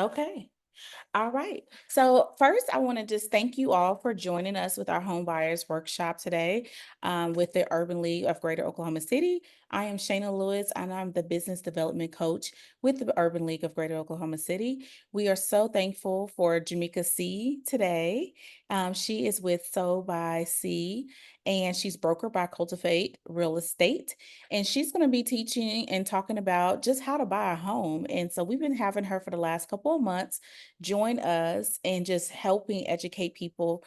Okay. All right. So first, I want to just thank you all for joining us with our home buyers workshop today with the Urban League of Greater Oklahoma City. I am Shayna Lewis, and I'm the business development coach with the Urban League of Greater Oklahoma City. We are so thankful for Jamaica C today. She is with So by C, and she's broker by Cultivate Real Estate. And she's going to be teaching and talking about just how to buy a home. And so we've been having her for the last couple of months join us and just helping educate people,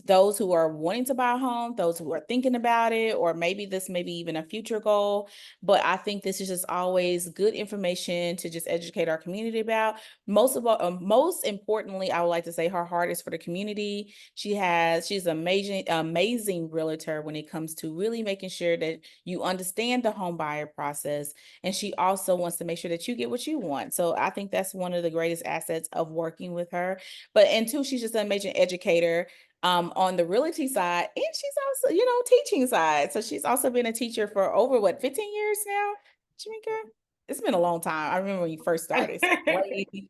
those who are wanting to buy a home, those who are thinking about it, or maybe this may be even a future goal. But I think this is just always good information to just educate our community about. Most of all, most importantly, I would like to say her heart is for the community. She's an amazing realtor when it comes to really making sure that you understand the home buyer process, and she also wants to make sure that you get what you want. So I think that's one of the greatest assets of working with her. But and two, she's just an amazing educator on the realty side, and she's also, teaching side. So she's also been a teacher for over what, 15 years now, Jamaica? It's been a long time. I remember when you first started. It's crazy.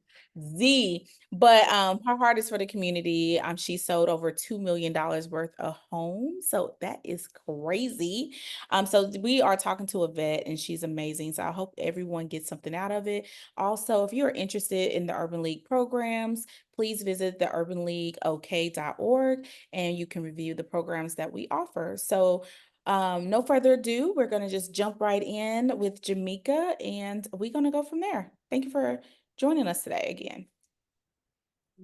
But her heart is for the community. She sold over $2 million worth of homes. So that is crazy. So we are talking to a vet, and she's amazing. So I hope everyone gets something out of it. Also, if you're interested in the Urban League programs, please visit the urbanleagueok.org and you can review the programs that we offer. So no further ado, we're going to just jump right in with Jamaica, and we're going to go from there. Thank you for joining us today again.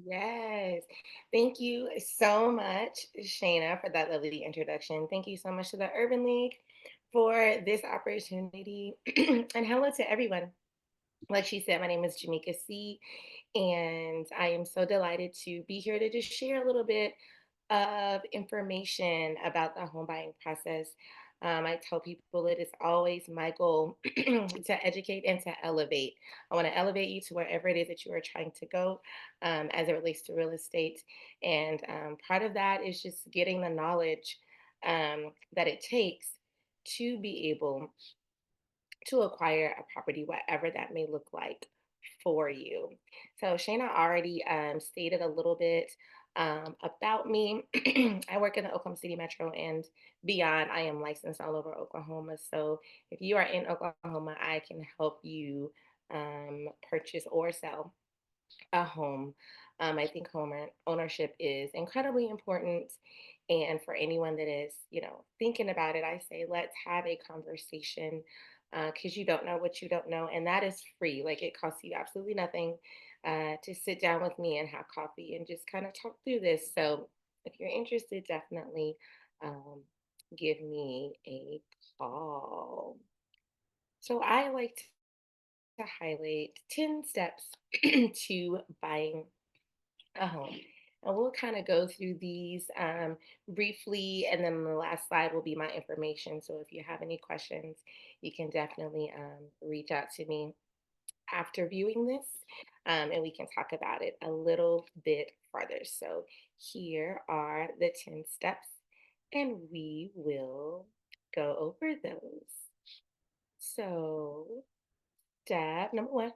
Yes. Thank you so much, Shayna, for that lovely introduction. Thank you so much to the Urban League for this opportunity. And hello to everyone. Like she said, my name is Jamaica C, and I am so delighted to be here to just share a little bit of information about the home buying process. I tell people it is always my goal to educate and to elevate. I want to elevate you to wherever it is that you are trying to go as it relates to real estate. And part of that is just getting the knowledge that it takes to be able to acquire a property, whatever that may look like for you. So, Shayna already stated a little bit about me. I work in the Oklahoma City Metro and beyond. I am licensed all over Oklahoma. So, if you are in Oklahoma, I can help you purchase or sell a home. I think ownership is incredibly important. And for anyone that is, thinking about it, I say let's have a conversation because you don't know what you don't know. And that is free. Like it costs you absolutely nothing to sit down with me and have coffee and just kind of talk through this. So if you're interested, definitely um, give me a call. So I like to highlight 10 steps to buying a home. And we'll kind of go through these briefly, and then the last slide will be my information. So if you have any questions, you can definitely reach out to me after viewing this, and we can talk about it a little bit further. So here are the 10 steps, and we will go over those. So step number one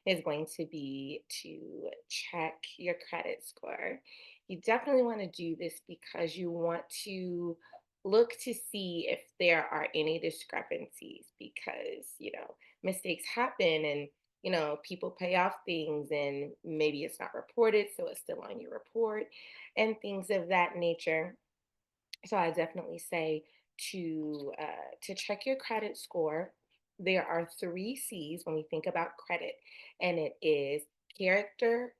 is going to be to check your credit score. You definitely want to do this because you want to look to see if there are any discrepancies because, mistakes happen and, people pay off things and maybe it's not reported, so it's still on your report and things of that nature. So I definitely say to check your credit score. There are three C's when we think about credit, and it is character,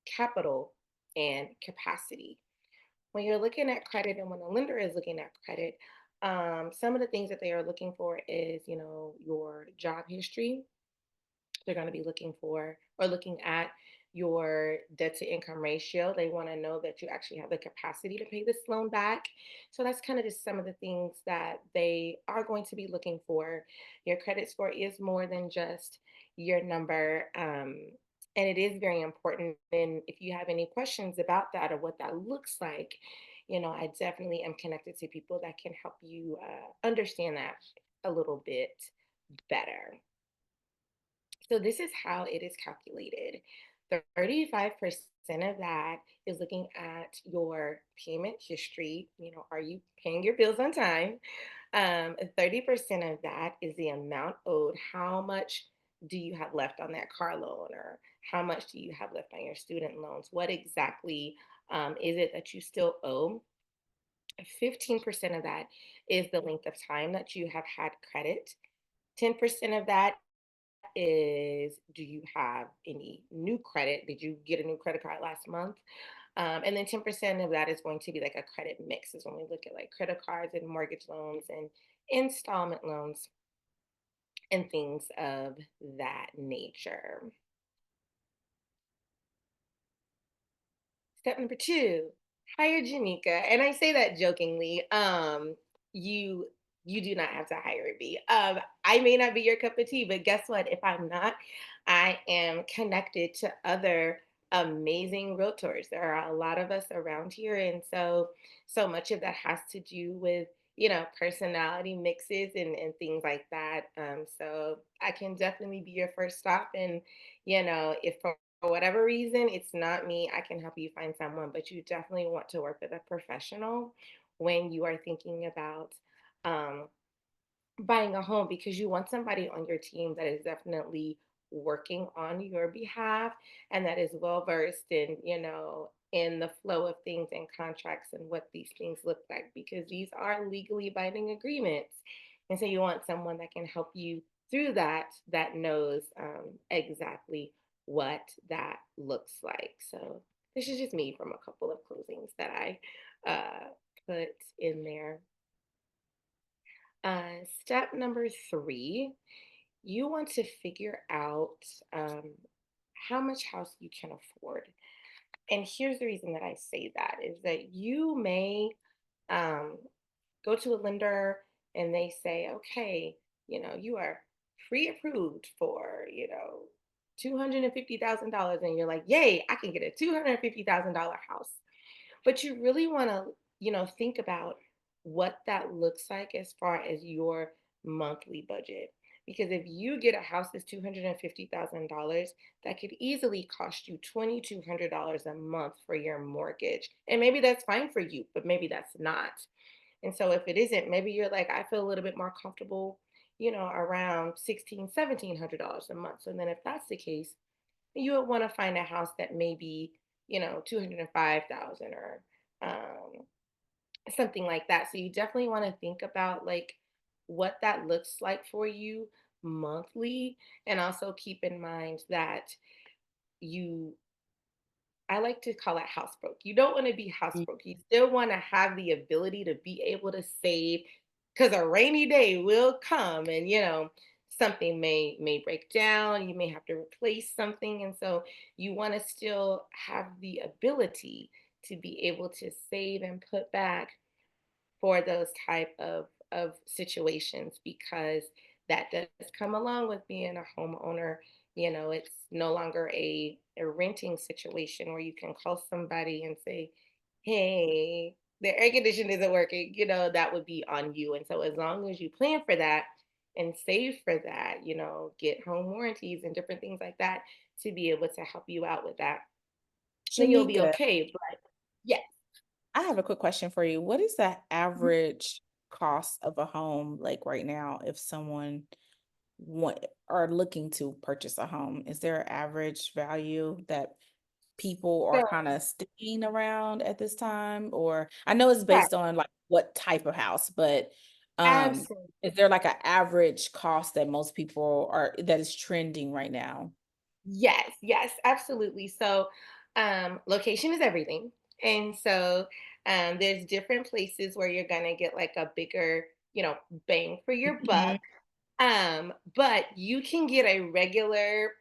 capital, and capacity. When you're looking at credit, and when a lender is looking at credit, some of the things that they are looking for is, your job history. They're going to be looking for or looking at your debt to income ratio. They want to know that you actually have the capacity to pay this loan back. So that's kind of just some of the things that they are going to be looking for. Your credit score is more than just your number. And it is very important. And if you have any questions about that or what that looks like, I definitely am connected to people that can help you understand that a little bit better. So this is how it is calculated. 35% of that is looking at your payment history. Are you paying your bills on time? 30% of that is the amount owed. How much do you have left on that car loan, or how much do you have left on your student loans? What exactly is it that you still owe? 15% of that is the length of time that you have had credit. 10% of that is, do you have any new credit? Did you get a new credit card last month? And then 10% of that is going to be like a credit mix, is when we look at like credit cards and mortgage loans and installment loans and things of that nature. Step number two, hire Janika. And I say that jokingly. You you do not have to hire me. I may not be your cup of tea, but guess what? If I'm not, I am connected to other amazing realtors. There are a lot of us around here, and so much of that has to do with personality mixes and things like that. So I can definitely be your first stop, and if for whatever reason it's not me, I can help you find someone, but you definitely want to work with a professional when you are thinking about um, buying a home, because you want somebody on your team that is definitely working on your behalf and that is well versed in the flow of things and contracts and what these things look like, because these are legally binding agreements. And so you want someone that can help you through that knows exactly what that looks like. So this is just me from a couple of closings that I put in there. Step number three, you want to figure out how much house you can afford. And here's the reason that I say that is that you may um, go to a lender and they say, okay, you are pre-approved for, $250,000. And you're like, yay, I can get a $250,000 house. But you really want to, think about what that looks like as far as your monthly budget. Because if you get a house that's $250,000, that could easily cost you $2,200 a month for your mortgage. And maybe that's fine for you, but maybe that's not. And so if it isn't, maybe you're like, I feel a little bit more comfortable, around $1,700 a month. So then if that's the case, you would want to find a house that may be, 205,000 or um, something like that. So you definitely want to think about like what that looks like for you monthly, and also keep in mind that you I like to call it house broke. You don't want to be house Mm. broke. You still want to have the ability to be able to save, because a rainy day will come, and something may break down, you may have to replace something, and so you want to still have the ability to be able to save and put back for those type of situations, because that does come along with being a homeowner. It's no longer a renting situation where you can call somebody and say, hey, the air condition isn't working. That would be on you. And so as long as you plan for that and save for that, get home warranties and different things like that to be able to help you out with that, then you'll be Shanika, okay. But yes. I have a quick question for you. What is the average cost of a home like right now if someone want are looking to purchase a home? Is there an average value that people are So kind of sticking around at this time? Or I know it's right, based on like what type of house, but absolutely. is there like an average cost that most people are that is trending right now? Yes, yes, absolutely. So, location is everything. And so, there's different places where you're going to get like a bigger, bang for your Mhm. buck. But you can get a regular,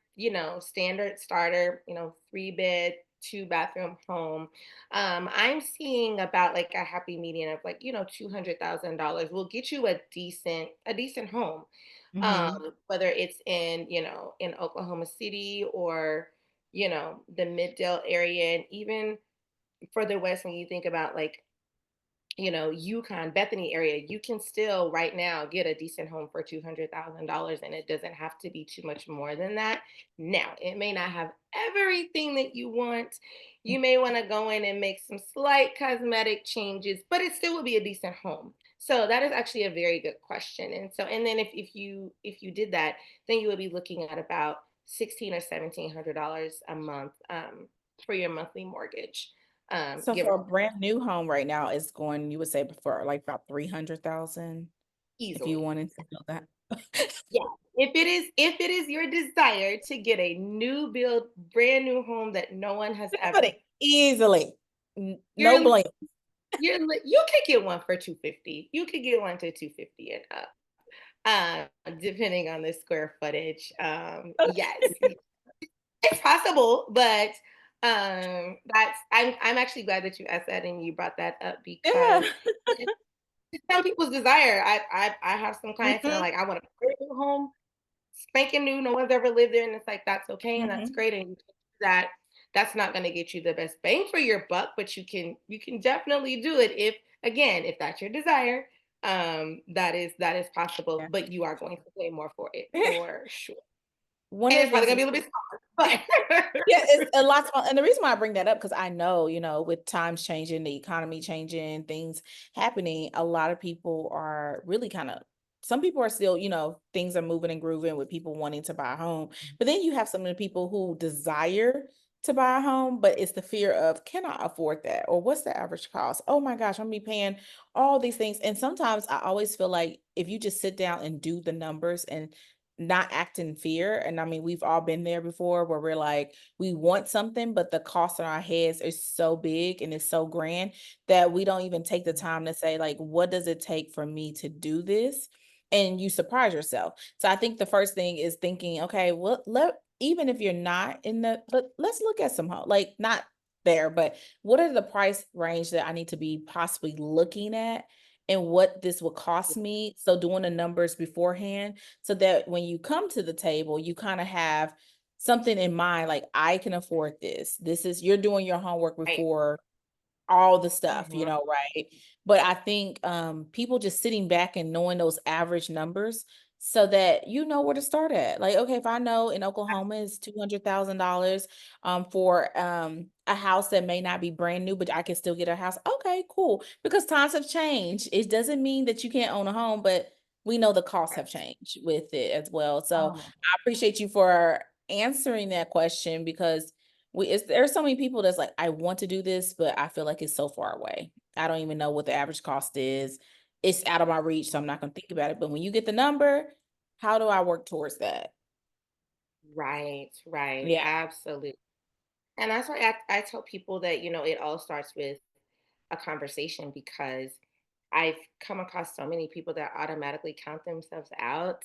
standard starter, 3 bed, 2 bathroom home. I'm seeing about like a happy median of like, $200,000 will get you a decent home. Mhm. Whether it's in Oklahoma City, or, the Middale area, and even further west when you think about like Yukon, Bethany area, you can still right now get a decent home for $200,000, and it doesn't have to be too much more than that. Now, it may not have everything that you want. You may want to go in and make some slight cosmetic changes, but it still would be a decent home. So that is actually a very good question. And then if you did that, then you would be looking at about 16 or $1,700 a month for your monthly mortgage, So give for or a brand new home right now, it's going, you would say for like about 300,000 if you easily. wanted to build that. Yeah. If it is your desire to get a new build, brand new home that no one has ever, Easily. you're No blame. you could get one for 250. You could get one to 250 and up. Depending on the square footage. Yes, it's possible, but that's I'm actually glad that you asked that and you brought that up Yeah. because it's some people's desire. I have some clients and they're Mhm, like, I want a brand new home, spanking new, no one's ever lived there, and it's like, that's okay, and that's mhm. great, and that that's not gonna get you the best bang for your buck, but you can definitely do it if, again, if that's your desire. That is possible, Yeah. but you are going to pay more for it, for sure. One And of it's the probably things gonna be is a little bit smaller, but yeah, it's a lot small, and the reason why I bring that up because I know, with times changing, the economy changing, things happening, a lot of people are really kind of some people are still, things are moving and grooving with people wanting to buy a home. But then you have some of the people who desire to buy a home, but it's the fear of, can I afford that? Or what's the average cost? Oh my gosh, I'm gonna be paying all these things. And sometimes I always feel like if you just sit down and do the numbers and not act in fear. And I mean, we've all been there before where we're like, we want something, but the cost in our heads is so big and it's so grand that we don't even take the time to say, like, what does it take for me to do this? And you surprise yourself. So I think the first thing is thinking, okay, well, even if you're not in but let's look at some home, like not there, but what are the price range that I need to be possibly looking at and what this will cost me? So doing the numbers beforehand so that when you come to the table, you kind of have something in mind like I can afford this. This is you're doing your homework right. before all the stuff, Mhm. right? But I think people just sitting back and knowing those average numbers so that you know where to start at. Like, okay, if I know in Oklahoma is $200,000 for a house that may not be brand new, but I can still get a house. Okay, cool. Because times have changed. It doesn't mean that you can't own a home, but we know the costs have changed with it as well. So Oh, I appreciate you for answering that question because there's so many people that's like, I want to do this, but I feel like it's so far away. I don't even know what the average cost is. It's out of my reach, so I'm not gonna think about it. But when you get the number, how do I work towards that? right, right, Yeah. absolutely. And that's why I tell people that, it all starts with a conversation because I've come across so many people that automatically count themselves out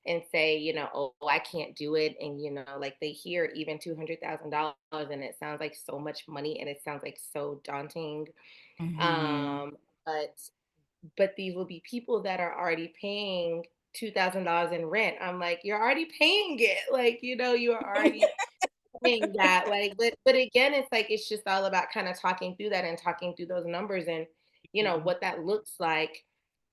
and say, oh, I can't do it. And, like they hear even $200,000 and it sounds like so much money and it sounds like so daunting. Mhm. Um, but these will be people that are already paying $2,000 in rent. I'm like, you're already paying it. Like, you are already saying that, like, but again, it's like it's just all about kind of talking through that and talking through those numbers and Mhm. what that looks like.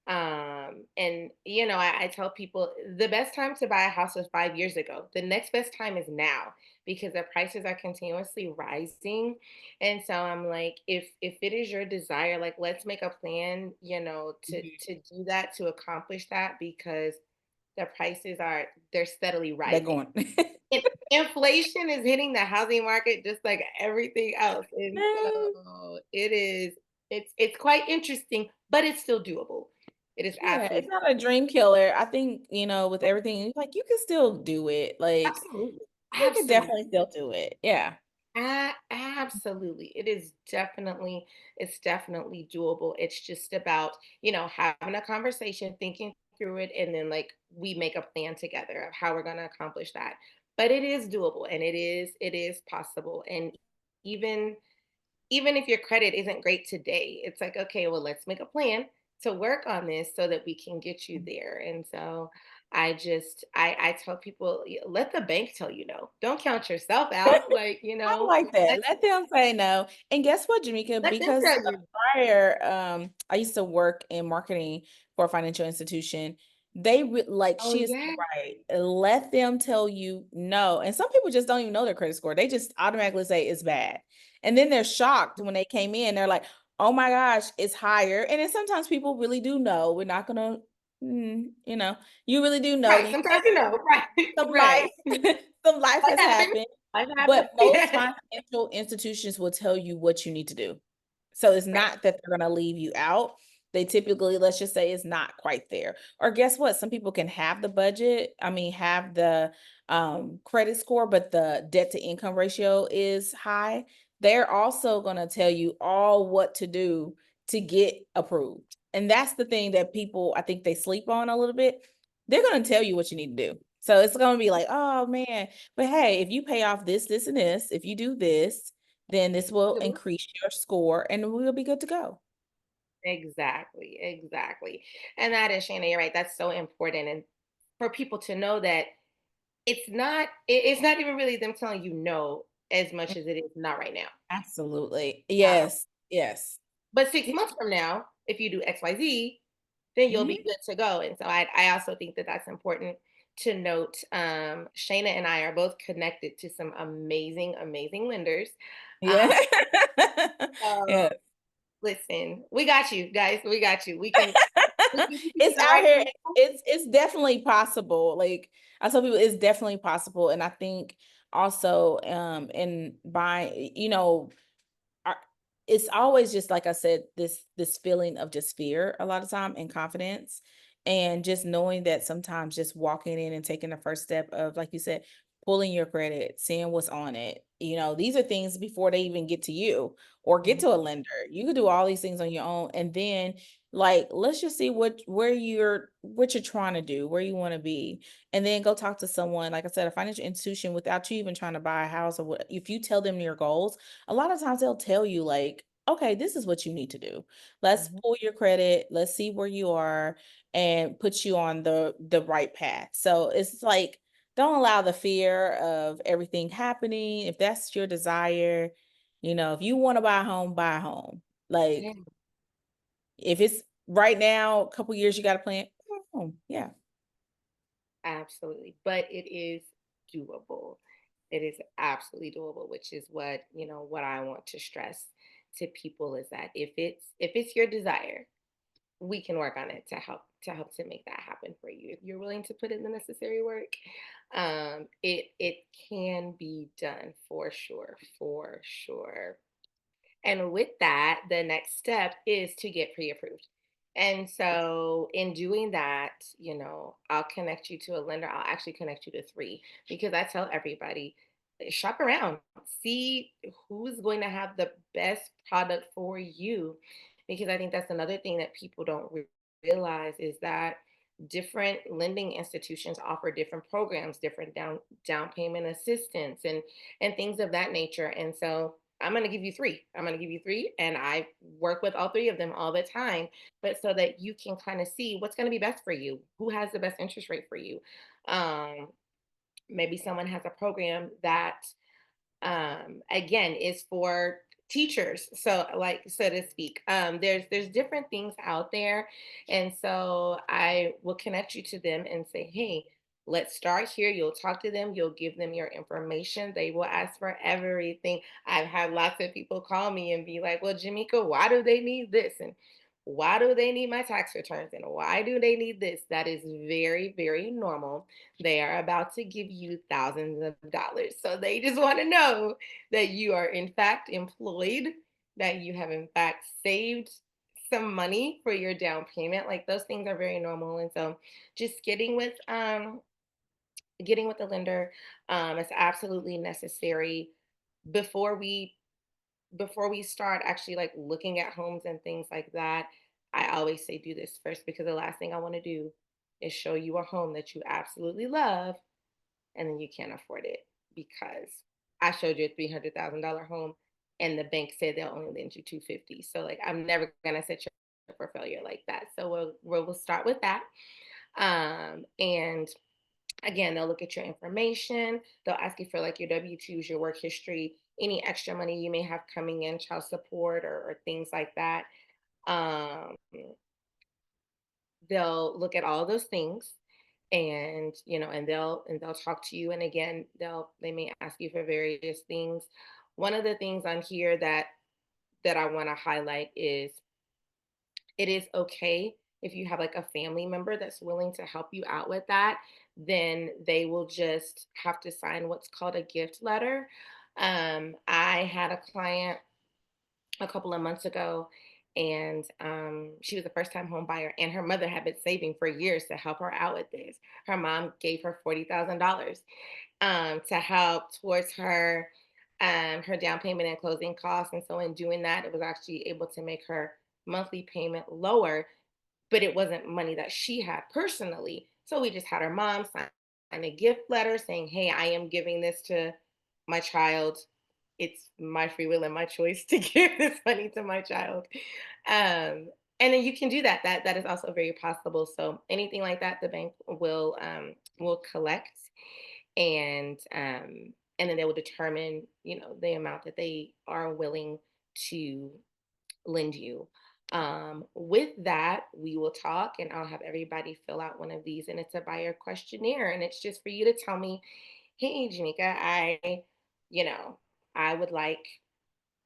And I tell people the best time to buy a house was 5 years ago. The next best time is now because the prices are continuously rising. And so I'm like, if it is your desire, like let's make a plan, to do that, to accomplish that because the prices they're steadily They're rising. going. Inflation is hitting the housing market just like everything else, and so it's quite interesting, but it's still doable. It is Yeah, it's absolutely not a dream killer. I think, with everything, like you can still do it. Like absolutely, you can absolutely, definitely still do it. Yeah. absolutely. It's definitely doable. It's just about, having a conversation, thinking through it, and then like we make a plan together of how we're going to accomplish that. But it is doable and it is possible. And even even if your credit isn't great today, it's like, okay, well, let's make a plan to work on this so that we can get you there. And so, I tell people, let the bank tell you no. Don't count yourself out. Like, I like that. let Let them say no. And guess what, Jamaica? let them Because tell you. prior, I used to work in marketing for a financial institution. Like Oh she is yeah. right. Let them tell you no. And some people just don't even know their credit score. They just automatically say it's bad. And then they're shocked when they came in. They're like, oh my gosh, it's higher. And then sometimes people really do know. We're not gonna, you know, you really do know. Right. Then Sometimes you know, right. some Right. life some life Life has happens. happened, Life happens. but most financial institutions will tell you what you need to do. So it's Right. not that they're gonna leave you out. They typically, let's just say, is not quite there. Or guess what? Some people can have the budget, I mean, have the credit score, but the debt to income ratio is high. They're also gonna tell you all what to do to get approved. And that's the thing that people, I think they sleep on a little bit. They're gonna tell you what you need to do. So it's gonna be like, oh man, but hey, if you pay off this, this, and this, if you do this, then this will increase your score and we'll be good to go. Exactly, exactly. And that is, Shannon, you're right. That's so important. And for people to know that it's not even really them telling you no as much as it is not right now. Absolutely. Um, Yes. Yes. but six Yeah. months from now, if you do XYZ, then you'll be Mhm. good to go. And so I also think that that's important to note. Shayna and I are both connected to some amazing, amazing lenders. Yeah. So Yeah. listen, we got you guys. We got you. We can get you to It's the out right here. people. It's definitely possible. Like I tell people, it's definitely possible. And I think also in buying, are it's always just like I said, this feeling of just fear a lot of time and confidence. And just knowing that sometimes just walking in and taking the first step of, like you said, pulling your credit, seeing what's on it. These are things before they even get to you or get Mhm. to a lender. You could do all these things on your own. And then like let's just see what you're trying to do, where you want to be. And then go talk to someone, like I said, a financial institution without you even trying to buy a house or what if you tell them your goals a lot of times they'll tell you like, okay, this is what you need to do. Let's Mhm. pull your credit, let's see where you are and put you on the right path. So it's like don't allow the fear of everything happening. If that's your desire, if you want to buy a home, buy a home. Yeah. Like if it's right now, a couple years you got to plan, buy a home. Yeah. Absolutely. But it is doable. It is absolutely doable, which is what I want to stress to people is that if it's your desire, we can work on it to help to make that happen for you. If you're willing to put in the necessary work, it can be done for sure, for sure. And with that, the next step is to get pre-approved. And so in doing that, I'll connect you to a lender. I'll actually connect you to three because I tell everybody, shop around, see who's going to have the best product for you. Because I think that's another thing that people don't realize is that different lending institutions offer different programs, different down payment assistance and things of that nature. And so I'm going to give you three. I'm going to give you three. And I work with all three of them all the time, but so that you can kind of see what's going to be best for you, who has the best interest rate for you. Um, Maybe someone has a program that again is for teachers, so like so to speak. There's different things out there, and so I will connect you to them and say, hey, let's start here. You'll talk to them, you'll give them your information, they will ask for everything. I've had lots of people call me and be like, well, Jamaica, why do they need this, and why do they need my tax returns, and why do they need this? That is very, very normal. They are about to give you thousands of dollars. So they just want to know that you are, in fact, employed, that you have, in fact, saved some money for your down payment. Like those things are very normal. And so just getting with the lender is absolutely necessary before we start actually like looking at homes and things like that. I always say do this first because the last thing I want to do is show you a home that you absolutely love and then you can't afford it because I showed you a $300,000 home and the bank said they'll only lend you 250. So like I'm never gonna set you up for failure like that. So we'll start with that. And again, they'll look at your information. They'll ask you for like your W-2s, your work history, any extra money you may have coming in, child support or things like that. Um, they'll look at all those things, and they'll talk to you. And again, they may ask you for various things. One of the things on here that I want to highlight is it is okay if you have like a family member that's willing to help you out with that, then they will just have to sign what's called a gift letter. I had a client a couple of months ago, and she was a first time home buyer, and her mother had been saving for years to help her out with this. Her mom gave her $40,000 to help towards her down payment and closing costs. And so in doing that, it was actually able to make her monthly payment lower, but it wasn't money that she had personally. So we just had her mom sign a gift letter saying, "Hey, I am giving this to my child. It's my free will and my choice to give this money to my child." And then you can do that. That is also very possible. So anything like that, the bank will collect, and then they will determine, the amount that they are willing to lend you. With that, we will talk, and I'll have everybody fill out one of these, and it's a buyer questionnaire, and it's just for you to tell me, "Hey, Janika, you know, I would like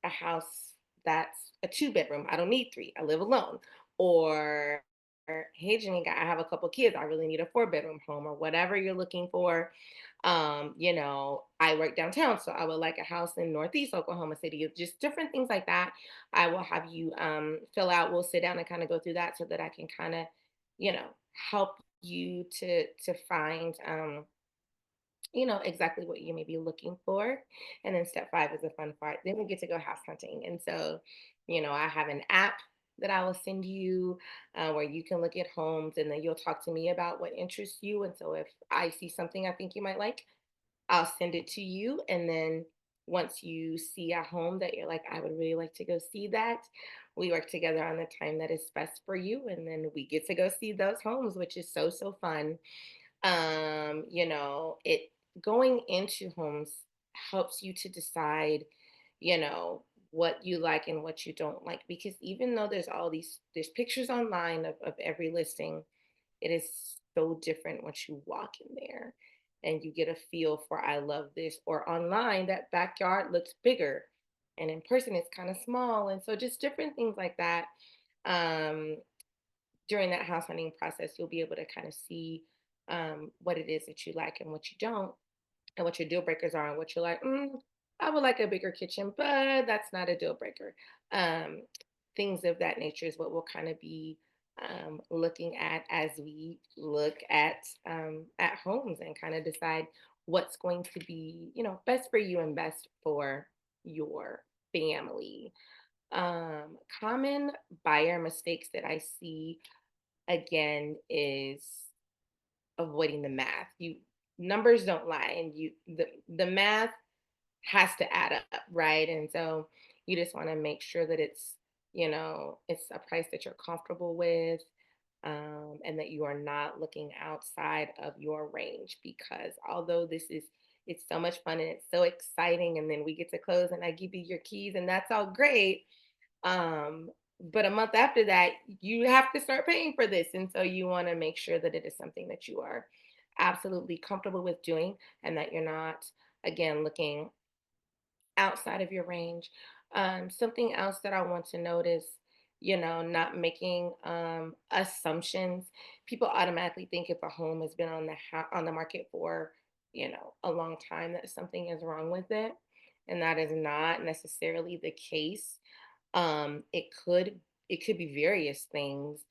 a house that's a two-bedroom. I don't need three. I live alone." Or, "Hey, Janika, I have a couple kids. I really need a four-bedroom home," or whatever you're looking for. I work downtown, so I would like a house in Northeast Oklahoma City, just different things like that. I will have you fill out. We'll sit down and kind of go through that so that I can kind of, help you to find exactly what you may be looking for. And then step five is the fun part. Then we get to go house hunting. And so, I have an app that I will send you where you can look at homes, and then you'll talk to me about what interests you. And so if I see something I think you might like, I'll send it to you. And then once you see a home that you're like, "I would really like to go see that," we work together on the time that is best for you. And then we get to go see those homes, which is so, so fun. It going into homes helps you to decide, you know, what you like and what you don't like. Because even though there's pictures online of every listing, it is so different once you walk in there and you get a feel for, "I love this," or online that backyard looks bigger and in person it's kind of small. And so just different things like that. Um, During that house hunting process, you'll be able to kind of see what it is that you like and what you don't, and what your deal breakers are, and what you're like, "I would like a bigger kitchen, but that's not a deal breaker." Um, Things of that nature is what we'll kind of be looking at as we look at homes and kind of decide what's going to be, best for you and best for your family. Common buyer mistakes that I see again is avoiding the math. You Numbers don't lie, and the math has to add up, right? And so you just want to make sure that it's a price that you're comfortable with, and that you are not looking outside of your range. Because although it's so much fun and it's so exciting, and then we get to close and I give you your keys and that's all great, um, but a month after that, you have to start paying for this. And so you want to make sure that it is something that you are absolutely comfortable with doing, and that you're not, again, looking outside of your range. Something else that I want to notice, not making assumptions. People automatically think if a home has been on the market for, a long time, that something is wrong with it. And that is not necessarily the case. It could be various things,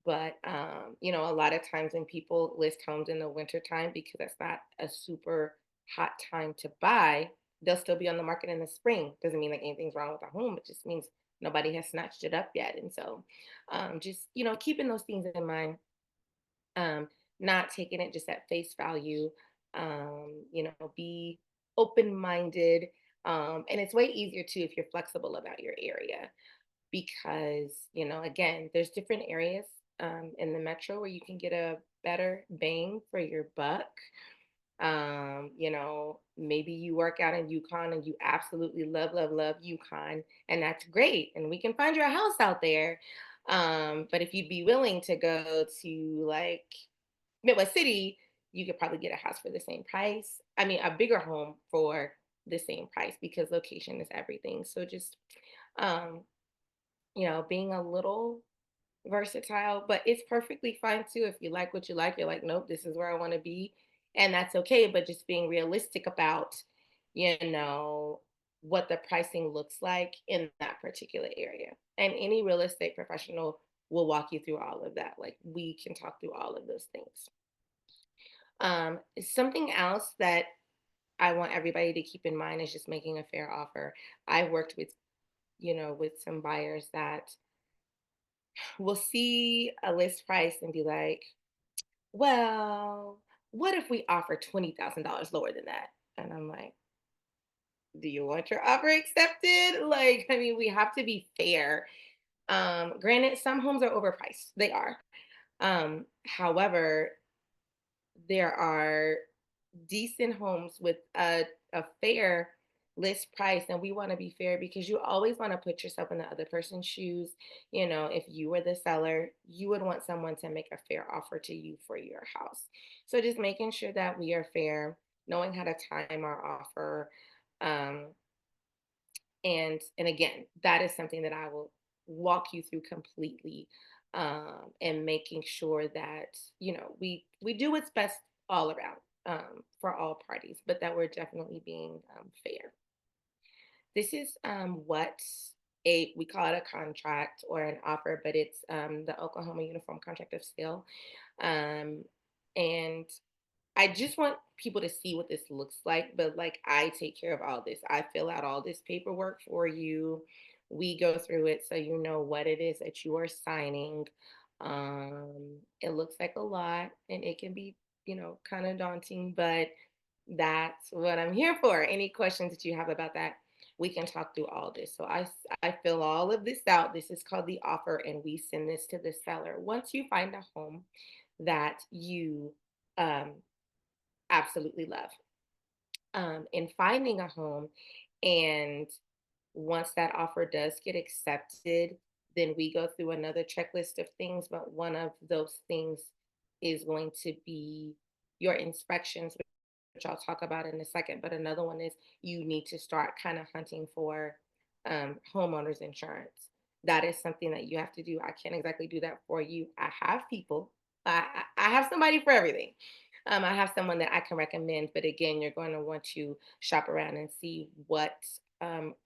but a lot of times when people list homes in the winter time, because that's not a super hot time to buy, they'll still be on the market in the spring. Doesn't mean like anything's wrong with the home. It just means nobody has snatched it up yet. And so, just keeping those things in mind, um, not taking it just at face value. Be open minded. And it's way easier too if you're flexible about your area, because again, there's different areas in the metro where you can get better bang for your buck. Maybe you work out in Yukon and you absolutely love, love, love Yukon, and that's great. And we can find you a house out there. But if you'd be willing to go to like Midwest City, you could probably get a house for the same price. I mean, a bigger home for the same price because location is everything. So just, um, being a little versatile, but it's perfectly fine too if you like what you like. You're like, nope, this is where I want to be, and that's okay. But just being realistic about, you know, what the pricing looks like in that particular area. And any real estate professional will walk you through all of that. Like we can talk through all of those things. Something else that I want everybody to keep in mind is just making a fair offer. I worked with, with some buyers that will see a list price and be like, well, what if we offer $20,000 lower than that? And I'm like, do you want your offer accepted? Like, I mean, we have to be fair. Granted, some homes are overpriced. They are. However, there are decent homes with a fair list price, and we want to be fair because you always want to put yourself in the other person's shoes. If you were the seller, you would want someone to make a fair offer to you for your house. So just making sure that we are fair, knowing how to time our offer. Um, and and again, that is something that I will walk you through completely, and making sure that we do what's best all around, for all parties, but that we're definitely being fair. This is what a we call it a contract or an offer, but it's the Oklahoma Uniform Contract of Sale. Um, and I just want people to see what this looks like, but like I take care of all this. I fill out all this paperwork for you. We go through it so you know what it is that you are signing. It looks like a lot and it can be, kind of daunting, but that's what I'm here for. Any questions that you have about that, we can talk through all this. So I fill all of this out. This is called the offer, and we send this to the seller. Once you find a home that you um, absolutely love. In finding a home, and once that offer does get accepted, then we go through another checklist of things. But one of those things is going to be your inspections, which I'll talk about in a second. But another one is you need to start kind of hunting for homeowners insurance. That is something that you have to do. I can't exactly do that for you. I have people. I have somebody for everything. I have someone that I can recommend, but again, you're going to want to shop around and see what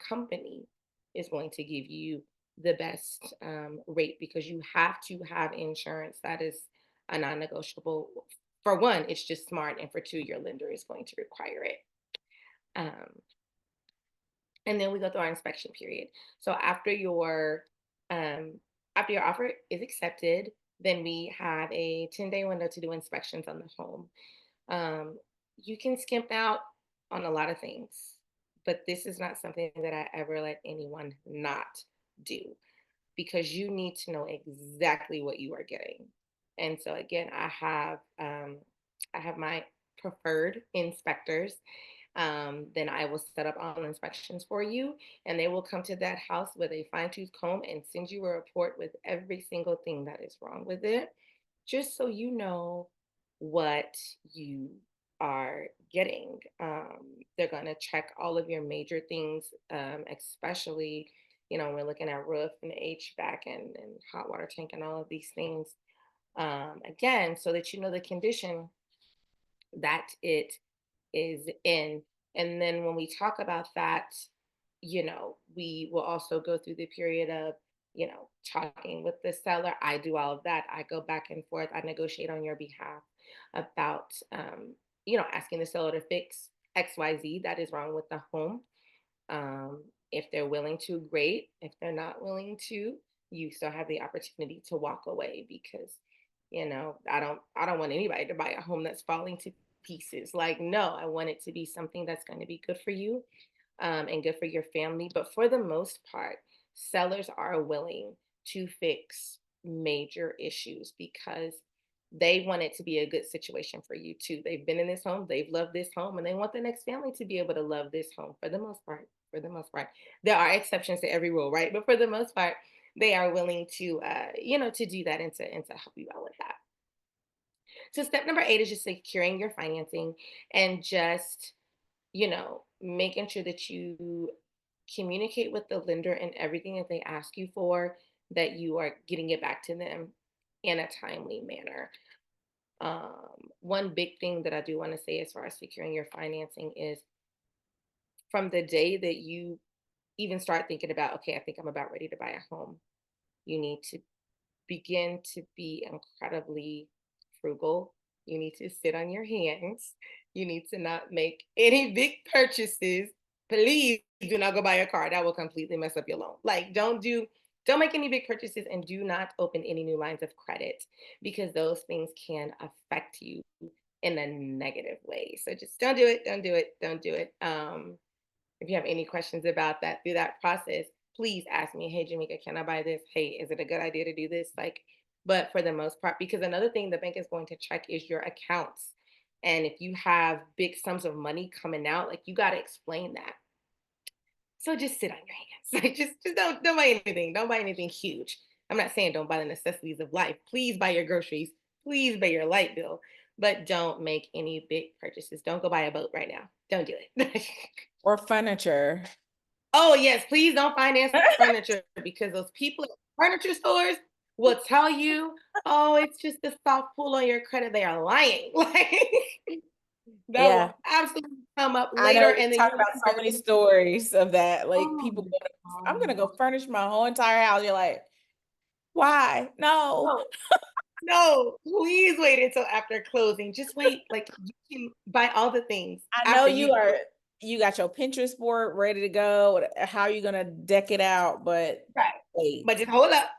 company is going to give you the best rate, because you have to have insurance. That is a non negotiable. For one, it's just smart. And for two, your lender is going to require it. Um, and then we go through our inspection period. So um, after your offer is accepted, then we have a 10-day window to do inspections on the home. Um, you can skimp out on a lot of things, but this is not something that I ever let anyone not do, because you need to know exactly what you are getting. And so again, I have my preferred inspectors. Then I will set up all inspections for you, and they will come to that house with a fine tooth comb and send you a report with every single thing that is wrong with it, just so you know what you are getting. They're going to check all of your major things, especially, we're looking at roof and HVAC and hot water tank and all of these things. Again, so that you know the condition that it is in. And then when we talk about that, we will also go through the period of, talking with the seller. I do all of that. I go back and forth. I negotiate on your behalf about, asking the seller to fix XYZ that is wrong with the home. If they're willing to, great. If they're not willing to, you still have the opportunity to walk away, because I don't want anybody to buy a home that's falling to pieces. Like, no, I want it to be something that's going to be good for you, and good for your family. But for the most part, sellers are willing to fix major issues, because they want it to be a good situation for you too. They've been in this home, they've loved this home, and they want the next family to be able to love this home for the most part. For the most part, there are exceptions to every rule, right? But for the most part, they are willing to, to do that and to help you out with that. So step number 8 is just securing your financing and just, making sure that you communicate with the lender and everything that they ask you for, that you are getting it back to them in a timely manner. One big thing that I do want to say as far as securing your financing is from the day that you even start thinking about, okay, I think I'm about ready to buy a home, you need to begin to be incredibly frugal. You need to sit on your hands. You need to not make any big purchases. Please do not go buy a car. That will completely mess up your loan. Like don't make any big purchases and do not open any new lines of credit because those things can affect you in a negative way. So just don't do it. Don't do it. Don't do it. If you have any questions about that through that process, please ask me, hey, Jamaica, can I buy this? Hey, is it a good idea to do this? Like, but for the most part, because another thing the bank is going to check is your accounts. And if you have big sums of money coming out, like you got to explain that. So just sit on your hands. Like just don't buy anything. Don't buy anything huge. I'm not saying don't buy the necessities of life. Please buy your groceries. Please pay your light bill. But don't make any big purchases. Don't go buy a boat right now. Don't do it. Or furniture. Oh, yes, please don't finance furniture because those people at furniture stores will tell you, "Oh, it's just a soft pull on your credit." They are lying. Like, that Yeah. will absolutely come up I know later, you and then talk you'll about so many wonder, stories of that, like, "Oh people my going, "I'm gonna go god. furnish my whole entire house." You're like, "Why? No." No, no, please wait until after closing. Just wait, like, you can buy all the things I know after you you got your Pinterest board ready to go, how you gonna deck it out, but right, but wait, just hold up.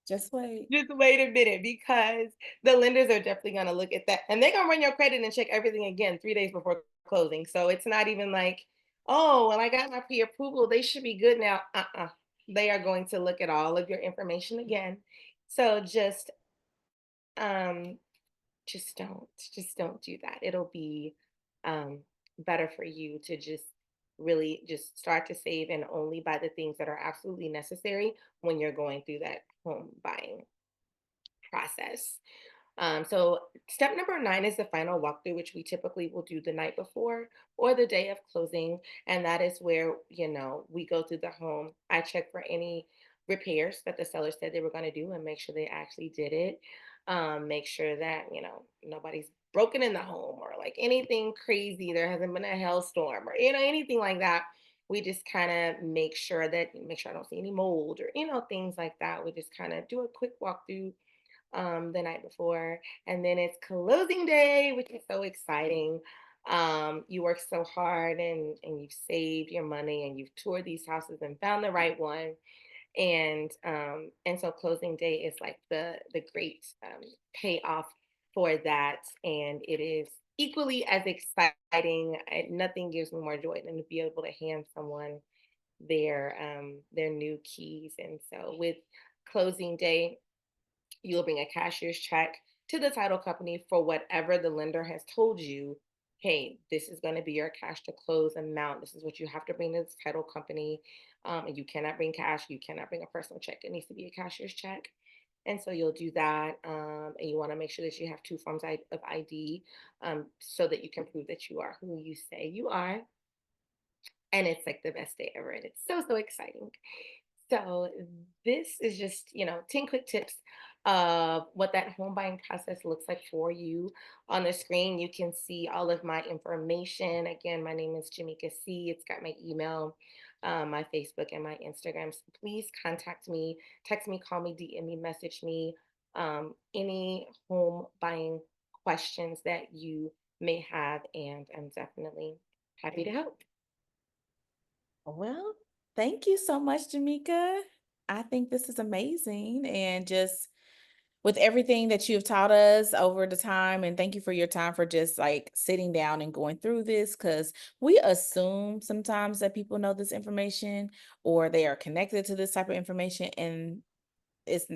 just wait. Just wait a minute because the lenders are definitely going to look at that and they're going to run your credit and check everything again 3 days before closing. So it's not even like, oh, well, I got my pre approval. They should be good now. They are going to look at all of your information again. So um, just don't do that. It'll be um, better for you to just really just start to save and only buy the things that are absolutely necessary when you're going through that home buying process. So step number 9 is the final walkthrough, which we typically will do the night before or the day of closing. And that is where, we go through the home. I check for any repairs that the seller said they were going to do and make sure they actually did it. Make sure that, nobody's broken in the home or like anything crazy. There hasn't been a hailstorm or, anything like that. We just kind of make sure I don't see any mold or, things like that. We just kind of do a quick walkthrough the night before. And then it's closing day, which is so exciting. You work so hard and you've saved your money and you've toured these houses and found the right one. And so closing day is like the great payoff for that. And it is equally as exciting. Nothing gives me more joy than to be able to hand someone their new keys. And so with closing day, you'll bring a cashier's check to the title company for whatever the lender has told you. Hey, this is going to be your cash to close amount. This is what you have to bring to the title company. And you cannot bring cash. You cannot bring a personal check. It needs to be a cashier's check. And so you'll do that. And you want to make sure that you have two forms of ID so that you can prove that you are who you say you are. And it's like the best day ever. And it's so, so exciting. So this is just, 10 quick tips of what that home buying process looks like for you. On the screen, you can see all of my information. Again, my name is Jamaica C. It's got my email, my Facebook, and my Instagram. So please contact me, text me, call me, DM me, message me. Any home buying questions that you may have, and I'm definitely happy to help. Well, thank you so much, Jamaica. I think this is amazing, and just with everything that you've taught us over the time, and thank you for your time for just like sitting down and going through this, because we assume sometimes that people know this information or they are connected to this type of information, and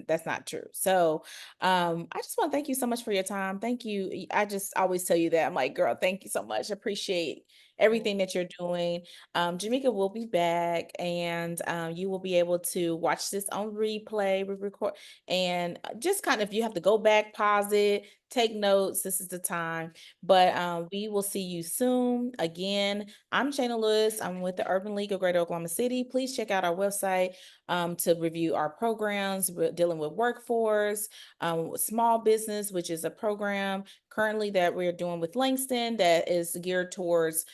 that's not true. So I just want to thank you so much for your time. Thank you. I just always tell you that. I'm like, girl, thank you so much. Appreciate everything that you're doing. Jamaica will be back, and you will be able to watch this on replay, record, and just kind of, you have to go back, pause it, take notes. This is the time. But we will see you soon. Again, I'm Shayna Lewis. I'm with the Urban League of Greater Oklahoma City. Please check out our website to review our programs. We're dealing with workforce, small business, which is a program currently that we're doing with Langston that is geared towards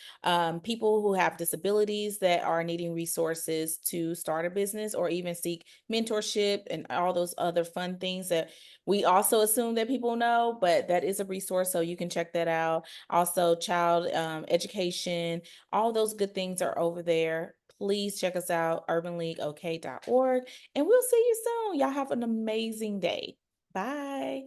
people who have disabilities that are needing resources to start a business or even seek mentorship and all those other fun things that we also assume that people know, but that is a resource. So you can check that out. Also, child education, all those good things are over there. Please check us out, urbanleagueok.org, and we'll see you soon. Y'all have an amazing day. Bye.